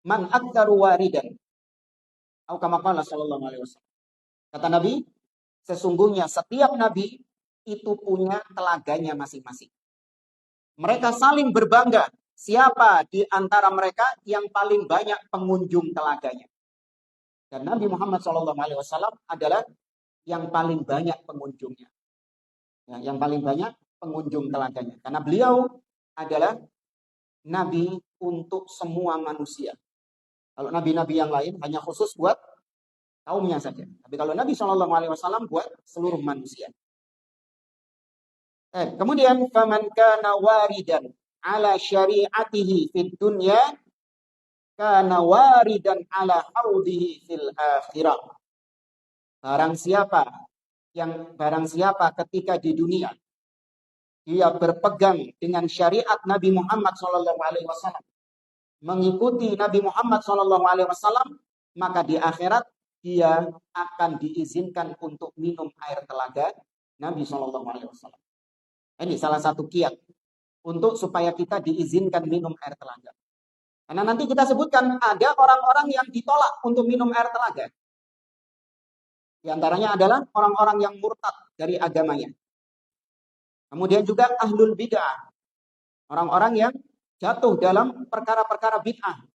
man aktaru waridan. Atau kama qala sallallahu alaihi wasallam. Kata Nabi, sesungguhnya setiap nabi itu punya telaganya masing-masing. Mereka saling berbangga siapa di antara mereka yang paling banyak pengunjung telaganya. Dan Nabi Muhammad SAW adalah yang paling banyak pengunjungnya. Ya, yang paling banyak pengunjung telaganya. Karena beliau adalah nabi untuk semua manusia. Kalau nabi-nabi yang lain hanya khusus buat kaumnya saja. Tapi kalau Nabi SAW buat seluruh manusia. Kemudian faman kana waridan ala syari'atihi fid dunya kana waridan ala haudhihi fil akhirah. Barang siapa ketika di dunia dia berpegang dengan syariat Nabi Muhammad SAW, mengikuti Nabi Muhammad SAW, maka di akhirat dia akan diizinkan untuk minum air telaga Nabi SAW. Ini salah satu kiat untuk supaya kita diizinkan minum air telaga. Karena nanti kita sebutkan ada orang-orang yang ditolak untuk minum air telaga. Di antaranya adalah orang-orang yang murtad dari agamanya. Kemudian juga ahlul bid'ah. Orang-orang yang jatuh dalam perkara-perkara bid'ah.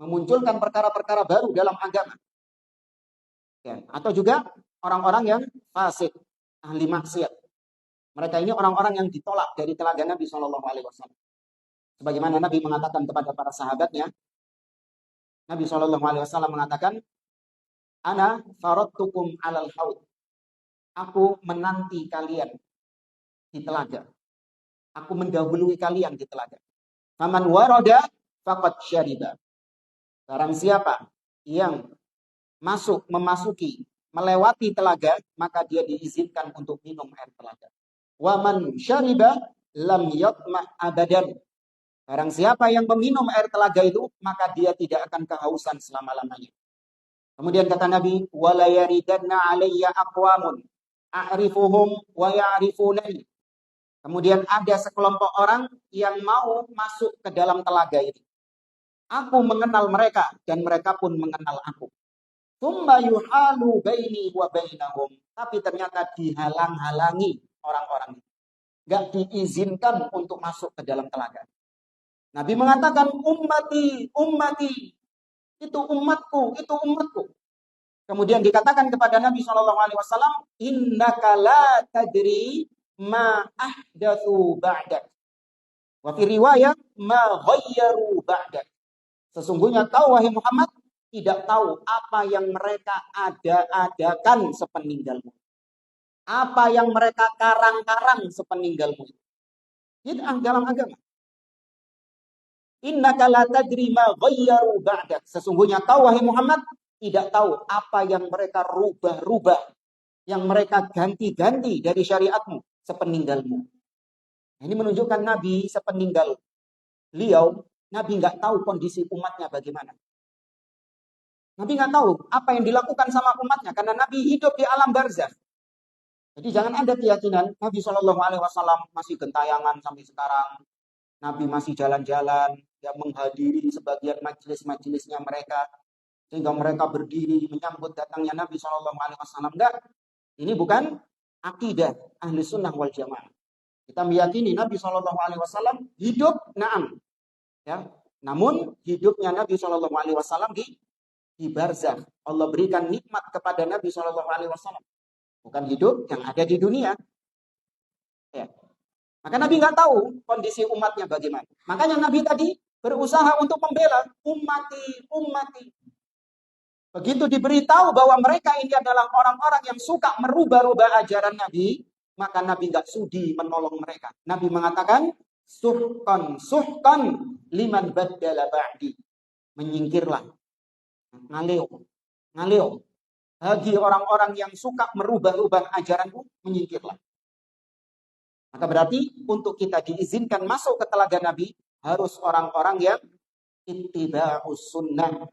Memunculkan perkara-perkara baru dalam agama. Ya, atau juga orang-orang yang fasik, ahli maksiat. Mereka ini orang-orang yang ditolak dari telaga Nabi SAW. Sebagaimana Nabi mengatakan kepada para sahabatnya, Nabi SAW mengatakan, Ana faradtukum alal haud. Aku menanti kalian di telaga. Aku mendahului kalian di telaga. Faman warada faqad syariba. Barang siapa yang melewati telaga, maka dia diizinkan untuk minum air telaga. Waman syariba lam yatma abadan. Barang siapa yang meminum air telaga itu, maka dia tidak akan kehausan selama-lamanya. Kemudian kata Nabi, wala yaridanna alayya aqwamun a'rifuhum wa ya'rifunani. Kemudian ada sekelompok orang yang mau masuk ke dalam telaga ini. Aku mengenal mereka dan mereka pun mengenal aku. Tsumma yuhalu baini wa bainahum. Tapi ternyata dihalang-halangi orang-orang itu. Enggak diizinkan untuk masuk ke dalam telaga. Nabi mengatakan ummati, ummati. Itu umatku, itu umatku. Kemudian dikatakan kepada Nabi Shallallahu Alaihi Wasallam, innaka la tadri ma ahdatsu ba'dak. Wa fi riwayat ma ghayyaru ba'dak. Sesungguhnya kau wahai Muhammad tidak tahu apa yang mereka adakan sepeninggalmu. Apa yang mereka karang-karang sepeninggalmu. Bid'ah dalam agama. Innaka la tadri ma ghayyaru ba'dak. Sesungguhnya kau wahai Muhammad tidak tahu apa yang mereka rubah-rubah, yang mereka ganti-ganti dari syariatmu sepeninggalmu. Ini menunjukkan Nabi sepeninggal beliau, Nabi nggak tahu kondisi umatnya bagaimana. Nabi nggak tahu apa yang dilakukan sama umatnya karena Nabi hidup di alam barzakh. Jadi jangan ada keyakinan Nabi Shallallahu Alaihi Wasallam masih gentayangan sampai sekarang. Nabi masih jalan-jalan, yang menghadiri sebagian majelis-majelisnya mereka, sehingga mereka berdiri menyambut datangnya Nabi Shallallahu Alaihi Wasallam. Enggak, ini bukan akidah ahli sunnah wal jamaah. Kita meyakini Nabi Shallallahu Alaihi Wasallam hidup, naam, ya. Namun hidupnya Nabi Shallallahu Alaihi Wasallam di barzakh. Allah berikan nikmat kepada Nabi Shallallahu Alaihi Wasallam, bukan hidup yang ada di dunia. Ya. Maka Nabi nggak tahu kondisi umatnya bagaimana. Makanya Nabi tadi berusaha untuk membela ummati. Begitu diberitahu bahwa mereka ini adalah orang-orang yang suka merubah-rubah ajaran Nabi, maka Nabi nggak sudi menolong mereka. Nabi mengatakan, suhkan liman baddala ba'di. Menyingkirlah. Ngaleo. Bagi orang-orang yang suka merubah-rubah ajaranku, menyingkirlah. Maka berarti untuk kita diizinkan masuk ke telaga Nabi, harus orang-orang yang ittiba'us sunnah.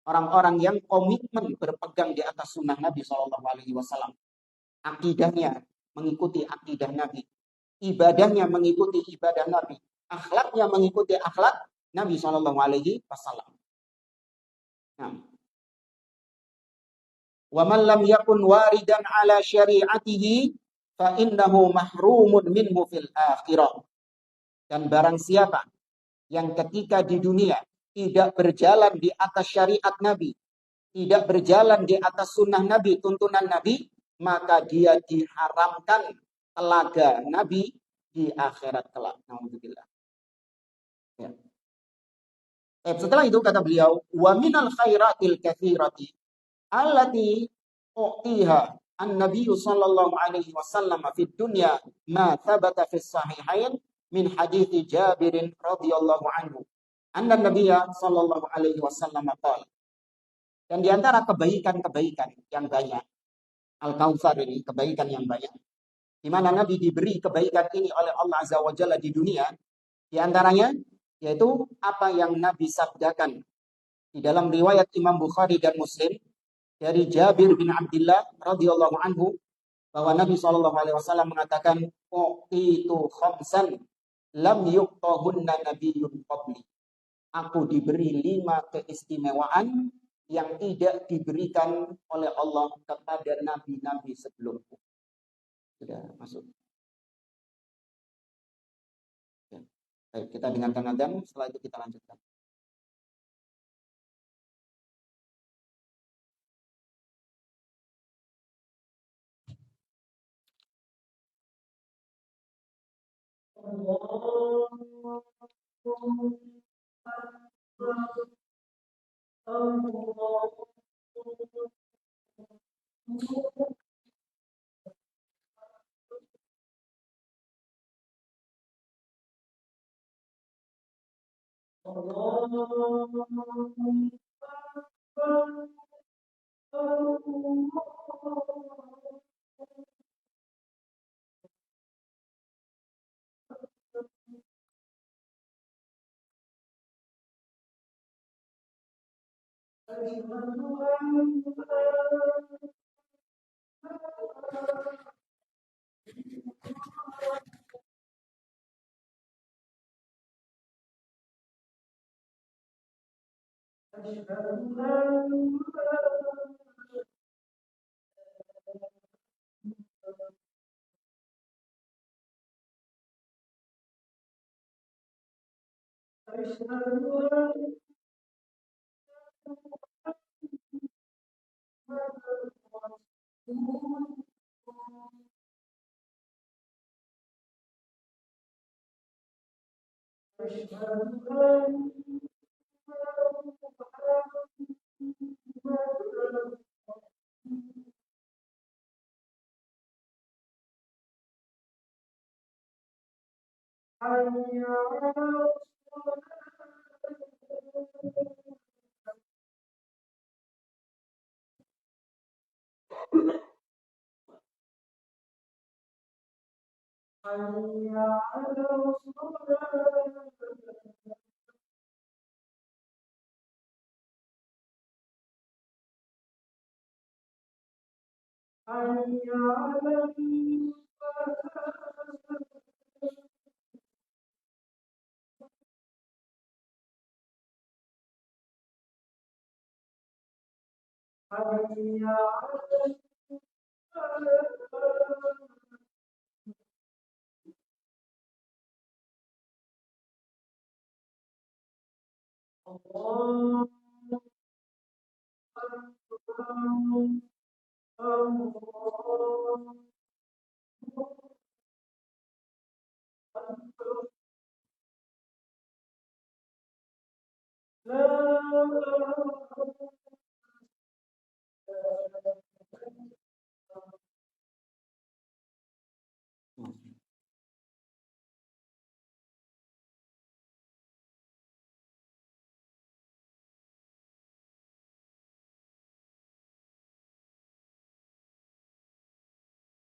Orang-orang yang komitmen berpegang di atas sunnah Nabi SAW. Akidahnya mengikuti akidah Nabi. Ibadahnya mengikuti ibadah Nabi. Akhlaknya mengikuti akhlak Nabi SAW. Nah. Wa man lam yakun waridan ala syari'atihi fa innahu mahrumun minhu fil akhirah. Dan barang siapa yang ketika di dunia tidak berjalan di atas syariat Nabi, tidak berjalan di atas sunnah Nabi, tuntunan Nabi, maka dia diharamkan telaga Nabi di akhirat kelak. Alhamdulillah. Ya. Setelah itu kata beliau, wa minal khairatil katsirati allati u'tiha an-nabiy sallallahu alaihi wasallam fi dunya ma thabata fi sahihain min hadits Jabir radhiyallahu anhu. Anna Nabiya sallallahu alaihi wasallam qala. Dan di antara kebaikan-kebaikan yang banyak, Al-Kautsar ini kebaikan yang banyak, di mana Nabi diberi kebaikan ini oleh Allah Azza wa Jalla di dunia, di antaranya yaitu apa yang Nabi sabdakan di dalam riwayat Imam Bukhari dan Muslim dari Jabir bin Abdullah radhiyallahu anhu bahwa Nabi sallallahu alaihi wasallam mengatakan, "Itu khamsan lam yuqtahunna nabiyyun qabli." Aku diberi 5 keistimewaan yang tidak diberikan oleh Allah kepada nabi-nabi sebelumku. Sudah masuk. Ya. Baik, kita dengarkan adzan, setelah itu kita lanjutkan.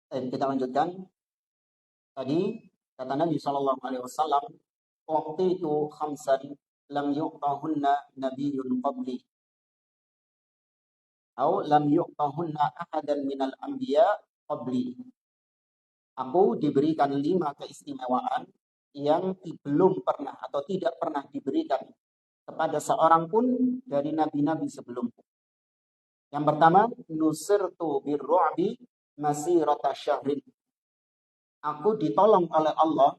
Kita lanjutkan. Tadi kata Nabi Shallallahu Alaihi Wasallam, waktu itu khamsan lam yu'tahunna nabiyyun qabli, atau lam yu'tahunna ahadan minal anbiya qabli. Aku diberikan 5 keistimewaan yang belum pernah atau tidak pernah diberikan kepada seorang pun dari nabi-nabi sebelumku. Yang pertama, nusirtu birru'bi masirata syahrin. Aku ditolong oleh Allah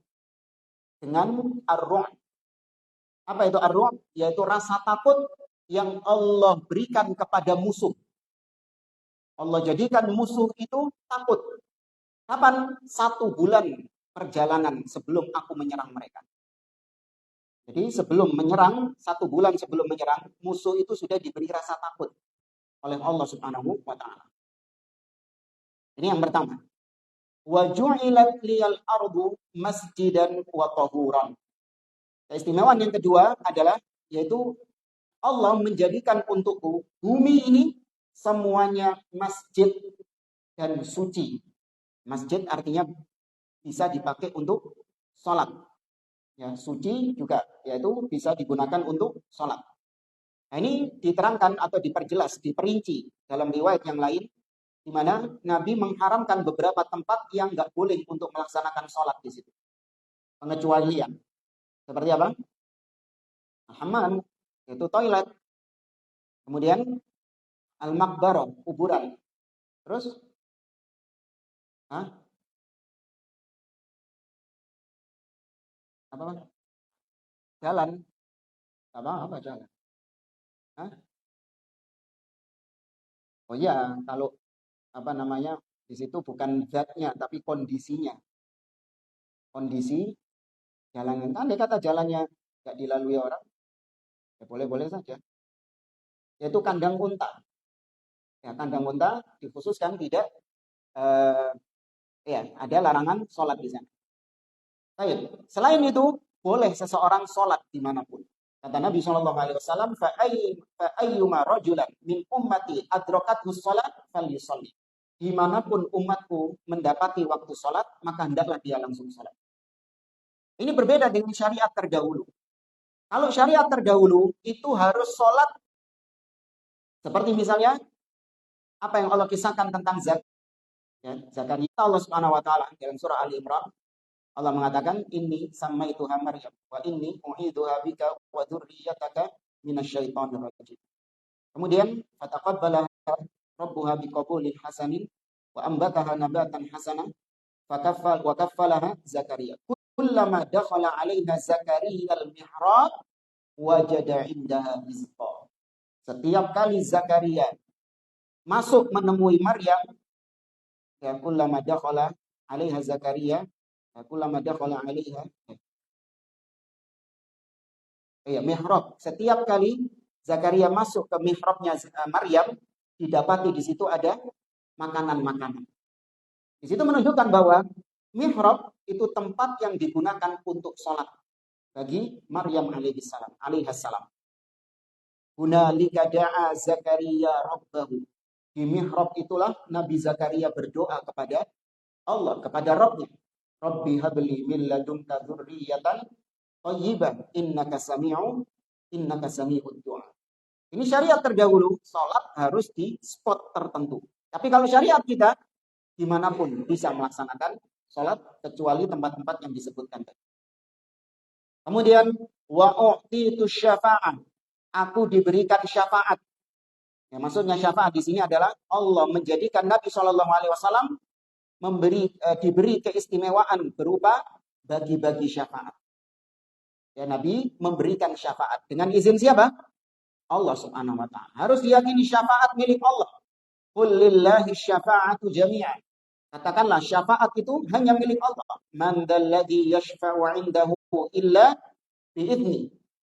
dengan ar-ru'b. Apa itu ar-ru'b? Yaitu rasa takut yang Allah berikan kepada musuh. Allah jadikan musuh itu takut. Kapan? 1 bulan perjalanan sebelum aku menyerang mereka. Jadi sebelum menyerang, 1 bulan sebelum menyerang, musuh itu sudah diberi rasa takut oleh Allah Subhanahu wa Ta'ala. Ini yang pertama. Wa ju'ilat liyal ardu masjidan wa tahuran. Keistimewaan yang kedua adalah yaitu Allah menjadikan untukku bumi ini semuanya masjid dan suci. Masjid artinya bisa dipakai untuk sholat. Ya, suci juga yaitu bisa digunakan untuk sholat. Nah, ini diterangkan atau diperjelas, diperinci dalam riwayat yang lain, di mana Nabi mengharamkan beberapa tempat yang nggak boleh untuk melaksanakan sholat di situ. Pengecualian. Seperti apa? Hammam, yaitu toilet. Kemudian al-maqbarah, kuburan. Terus apa? Jalan. Apa jalan? Oh iya, kalau apa namanya di situ bukan zatnya tapi kondisinya. Kondisi jalannya. Andai kata jalannya nggak dilalui orang, ya boleh-boleh saja. Yaitu kandang unta. Ya, kandang unta dikhususkan tidak ya ada larangan sholat di sana. Baik. Selain itu boleh seseorang sholat dimanapun. Kata Nabi Shallallahu Alaihi Wasallam, fa'ayyuma rajulan min ummati adrokathu sholat falyusolli. Dimanapun umatku mendapati waktu sholat, maka hendaklah dia langsung sholat. Ini berbeda dengan syariat terdahulu. Kalau syariat terdahulu itu harus sholat seperti misalnya apa yang Allah kisahkan tentang zakat. Ya, Zakaria Allah Subhanahu Wa Taala dalam surah Ali Imran. Allah mengatakan inni samaituha Maryam wa inni u'idzuha bika wa dzurriyyataka minasyaitonir rajim. Kemudian fataqabbalaha rabbuha biqabulin hasanin wa ambataha nabatan hasanan wa kaffalaha Zakaria. Kullama dakhala 'alaiha Zakaria al-mihrab wajada 'indaha rizqa. Setiap kali Zakaria masuk menemui Maryam, ya kullama dakhala 'alaiha Zakaria, ya kullama dakhala 'alaiha, ya mihrab. Setiap kali Zakaria masuk ke mihrabnya Maryam, didapati di situ ada makanan-makanan. Di situ menunjukkan bahwa mihrab itu tempat yang digunakan untuk sholat bagi Maryam alaihissalam. Hunalika da'a Zakaria rabbahu. Di mihrab itulah Nabi Zakaria berdoa kepada Allah, kepada Rabbnya. Rabbi habli min ladunka dzurriyyatan thayyibah innaka sami'ud du'a. Ini syariat terdahulu, sholat harus di spot tertentu. Tapi kalau syariat kita, dimanapun bisa melaksanakan sholat, kecuali tempat-tempat yang disebutkan tadi. Kemudian, wa'u'titu syafa'ah. Aku diberikan syafaat. Ya, maksudnya syafaat di sini adalah Allah menjadikan Nabi SAW diberi keistimewaan berupa bagi-bagi syafaat. Ya, Nabi memberikan syafaat dengan izin siapa? Allah Subhanahu wa taala. Harus diyakini syafaat milik Allah. Qul lillahi syafa'atu jami'an. Katakanlah syafaat itu hanya milik Allah. Man dzalladzi yashfa'u 'indahu illa bi'idzni.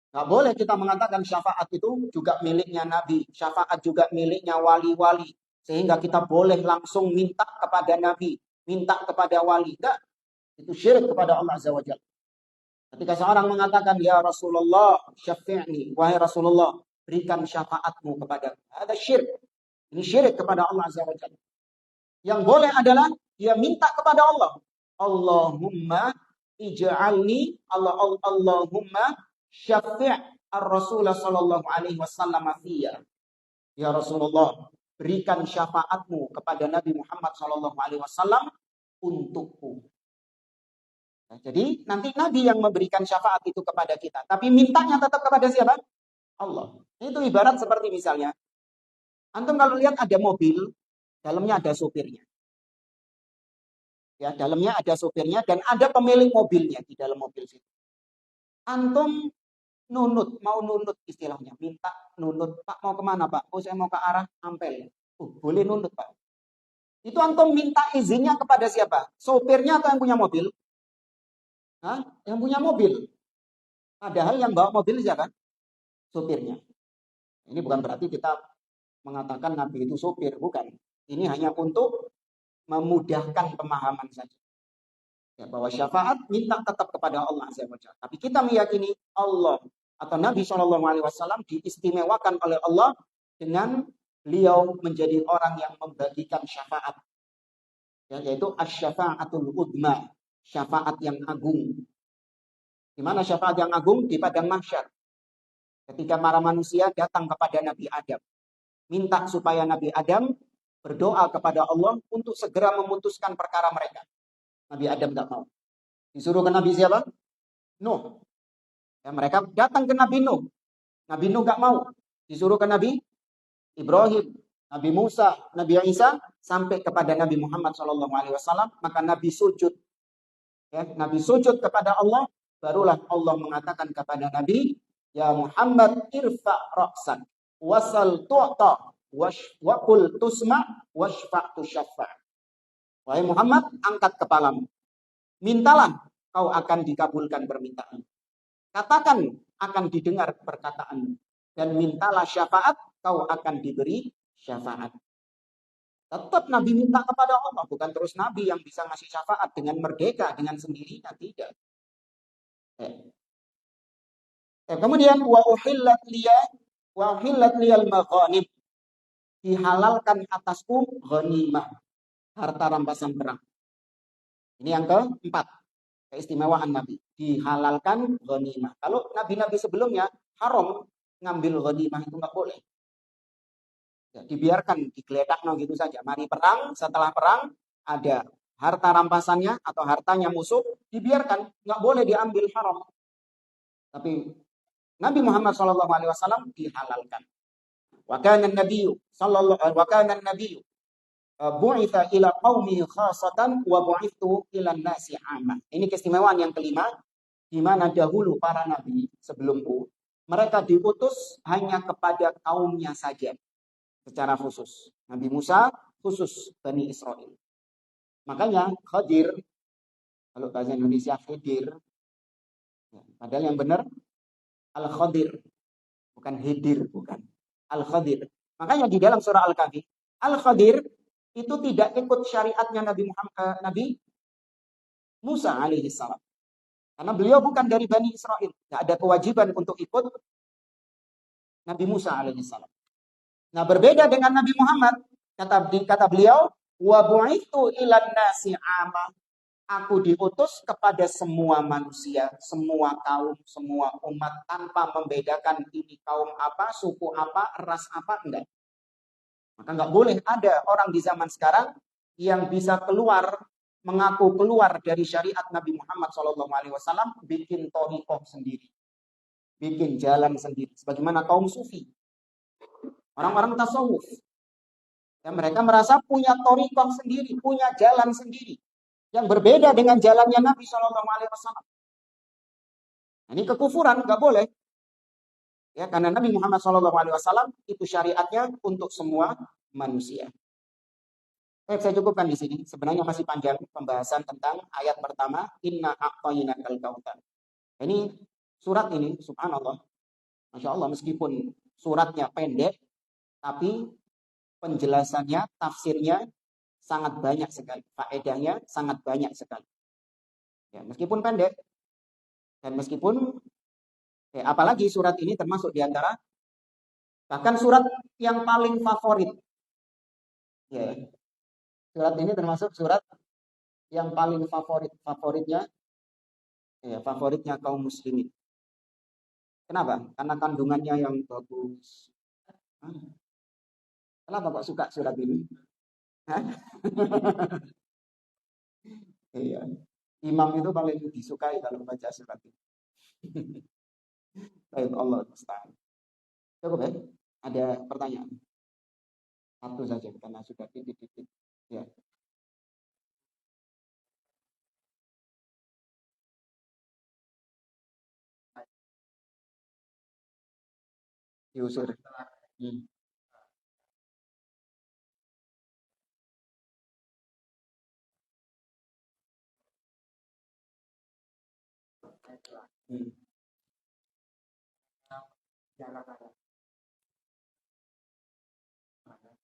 Nggak boleh kita mengatakan syafaat itu juga miliknya Nabi. Syafaat juga miliknya wali-wali. Sehingga kita boleh langsung minta kepada Nabi. Minta kepada wali. Enggak. Itu syirik kepada Allah Azza wa Jalla. Ketika seorang mengatakan, ya Rasulullah, syafi'ni. Wahai Rasulullah, berikan syafaatmu kepada. Ada syirik. Ini syirik kepada Allah Azza wa Jalla. Yang boleh adalah dia minta kepada Allah. Allahumma ij'alni Allahumma syafi' ar-Rasul sallallahu alaihi wasallam fiyya. Ya Rasulullah, berikan syafaatmu kepada Nabi Muhammad sallallahu alaihi wasallam untukku. Nah, jadi nanti Nabi yang memberikan syafaat itu kepada kita, tapi mintanya tetap kepada siapa? Allah. Itu ibarat seperti misalnya antum kalau lihat ada mobil, dalamnya ada sopirnya. Ya, dalamnya ada sopirnya dan ada pemilik mobilnya di dalam mobil situ. Antum mau nunut istilahnya, minta nunut, Pak mau kemana Pak? Oh saya mau ke arah Ampel. Boleh nunut Pak. Itu antum minta izinnya kepada siapa? Sopirnya atau yang punya mobil? Hah? Yang punya mobil. Padahal yang bawa mobil siapa? Sopirnya. Ini bukan berarti kita mengatakan Nabi itu sopir, bukan. Ini hanya untuk memudahkan pemahaman saja. Ya, bahwa syafaat minta tetap kepada Allah Azza wa Jalla. Tapi kita meyakini Allah atau Nabi SAW diistimewakan oleh Allah dengan beliau menjadi orang yang membagikan syafaat. Ya, yaitu asy-syafa'atul udma, syafaat yang agung. Di mana syafaat yang agung? Di padang mahsyar. Ketika para manusia datang kepada Nabi Adam, minta supaya Nabi Adam berdoa kepada Allah untuk segera memutuskan perkara mereka. Nabi Adam tidak mau. Disuruh ke Nabi siapa? Nuh. Ya, mereka datang ke Nabi Nuh. Nabi Nuh nggak mau. Disuruh ke Nabi Ibrahim, Nabi Musa, Nabi Isa, sampai kepada Nabi Muhammad SAW. Maka Nabi sujud. Ya, Nabi sujud kepada Allah. Barulah Allah mengatakan kepada Nabi, ya Muhammad irfa ra'sak, wasal tu'ta, Wakul tusma washfa'tu syafa'. Wahai Muhammad, angkat kepalamu. Mintalah, kau akan dikabulkan permintaan. Katakan, akan didengar perkataanmu. Dan mintalah syafaat, kau akan diberi syafaat. Tetap Nabi minta kepada Allah. Bukan terus Nabi yang bisa ngasih syafaat dengan merdeka, dengan sendirinya. Tidak. Kemudian, wa uhillat liyal maghanim. Dihalalkan atasku ghanimah, harta rampasan perang. Ini yang keempat, keistimewaan Nabi. Dihalalkan ghanimah. Kalau nabi-nabi sebelumnya haram ngambil ghanimah, itu nggak boleh. Ya, dibiarkan, digeledak gitu saja. Mari perang, setelah perang ada harta rampasannya atau hartanya musuh, dibiarkan, nggak boleh diambil, haram. Tapi Nabi Muhammad SAW dihalalkan. Wa kana an-nabiyyu bu'itsa ila qaumi khassatan wa bu'ithu ila an-nasi 'amma. Ini keistimewaan yang kelima, di mana dahulu para nabi sebelumku mereka diutus hanya kepada kaumnya saja secara khusus. Nabi Musa khusus Bani Israel. Makanya Khadir, kalau bahasa Indonesia Khidir, padahal yang benar Al-Khadir, bukan Hidir, bukan. Al-Khadir. Makanya di dalam surah Al-Kahfi, Al-Khadir itu tidak ikut syariatnya Nabi Musa alaihi salam. Karena beliau bukan dari Bani Israel. Tidak ada kewajiban untuk ikut Nabi Musa alaihi salam. Nah, berbeda dengan Nabi Muhammad, kata beliau, wa bu'ithu ilan nasi ama. Aku diutus kepada semua manusia, semua kaum, semua umat, tanpa membedakan ini kaum apa, suku apa, ras apa, enggak. Maka enggak boleh ada orang di zaman sekarang yang bisa mengaku keluar dari syariat Nabi Muhammad SAW, bikin thariqah sendiri, bikin jalan sendiri, sebagaimana kaum sufi, orang-orang tasawuf. Ya, mereka merasa punya thariqah sendiri, punya jalan sendiri, yang berbeda dengan jalannya Nabi SAW. Ini kekufuran, nggak boleh. Ya, karena Nabi Muhammad SAW itu syariatnya untuk semua manusia. Baik, saya cukupkan di sini. Sebenarnya masih panjang pembahasan tentang ayat pertama, Inna a'tainakal kautsar. Ini surat ini, subhanallah, masya Allah, meskipun suratnya pendek, tapi penjelasannya, tafsirnya sangat banyak sekali, faedahnya sangat banyak sekali. Ya, meskipun pendek dan meskipun apalagi surat ini termasuk diantara bahkan surat yang paling favorit. Ya, surat ini termasuk surat yang paling favoritnya kaum muslimin. Kenapa? Karena kandungannya yang bagus. Kenapa kok suka surat ini? Iya. Imam itu paling disukai kalau baca surat ini. Baik, Allah musta'an. Cukup ya? Ada pertanyaan? Satu saja karena sudah titik-titik. Ya. Diusir. Hmm. Hmm.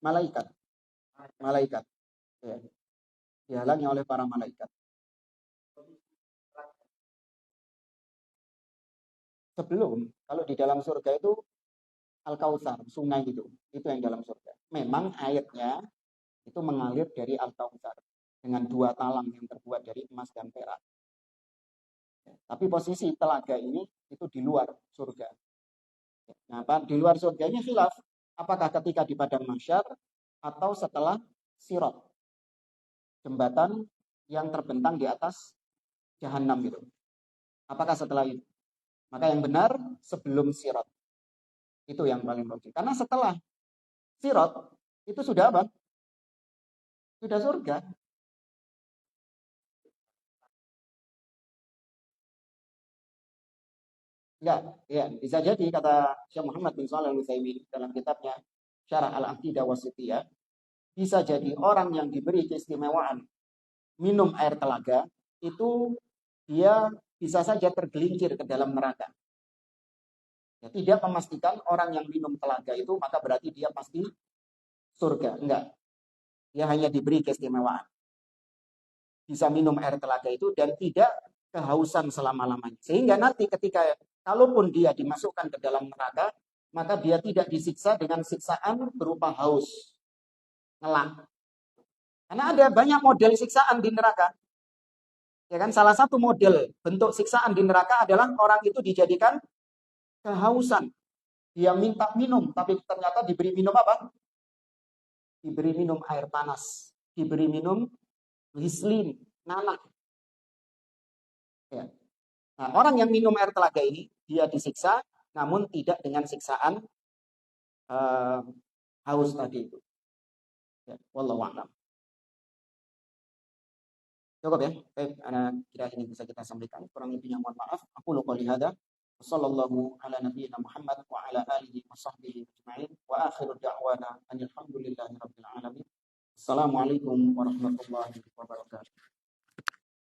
Malaikat. Malaikat. Ya. Dihalangi oleh para malaikat. Sebelum, kalau di dalam surga itu Al-Kautsar, sungai itu yang dalam surga. Memang airnya itu mengalir dari Al-Kautsar dengan dua talang yang terbuat dari emas dan perak. Tapi posisi telaga ini itu di luar surga. Nah, di luar surga ini khilaf. Apakah ketika di padang mahsyar atau setelah sirat, jembatan yang terbentang di atas jahanam itu. Apakah setelah itu? Maka yang benar sebelum sirat. Itu yang paling logik. Karena setelah sirat itu sudah apa? Sudah surga. Enggak, ya, bisa jadi kata Syekh Muhammad bin Shalih Al-Utsaimin dalam kitabnya Syarah Al-Aqidah Wasithiyah, bisa jadi orang yang diberi keistimewaan minum air telaga itu dia bisa saja tergelincir ke dalam neraka. Ya, tidak memastikan orang yang minum telaga itu maka berarti dia pasti surga. Enggak. Dia hanya diberi keistimewaan. Bisa minum air telaga itu dan tidak kehausan selama-lamanya. Sehingga nanti ketika kalaupun dia dimasukkan ke dalam neraka, maka dia tidak disiksa dengan siksaan berupa haus, ngelak. Karena ada banyak model siksaan di neraka. Ya kan, salah satu model bentuk siksaan di neraka adalah orang itu dijadikan kehausan. Dia minta minum, tapi ternyata diberi minum apa? Diberi minum air panas, diberi minum ghislin, nanah. Ya. Nah, orang yang minum air telaga ini, dia disiksa, namun tidak dengan siksaan haus tadi itu. Ya, wallahu a'lam. Cukup ya. Baik, kira ini bisa kita sampaikan. Kurang lebihnya mohon maaf. Aku lupa lihada. Sallallahu ala nabiyyina Muhammad wa ala alihi wa sahbihi ajma'in. Wa akhiru da'wana anil hamdulillahi rabbil alamin. Assalamualaikum warahmatullahi wabarakatuh.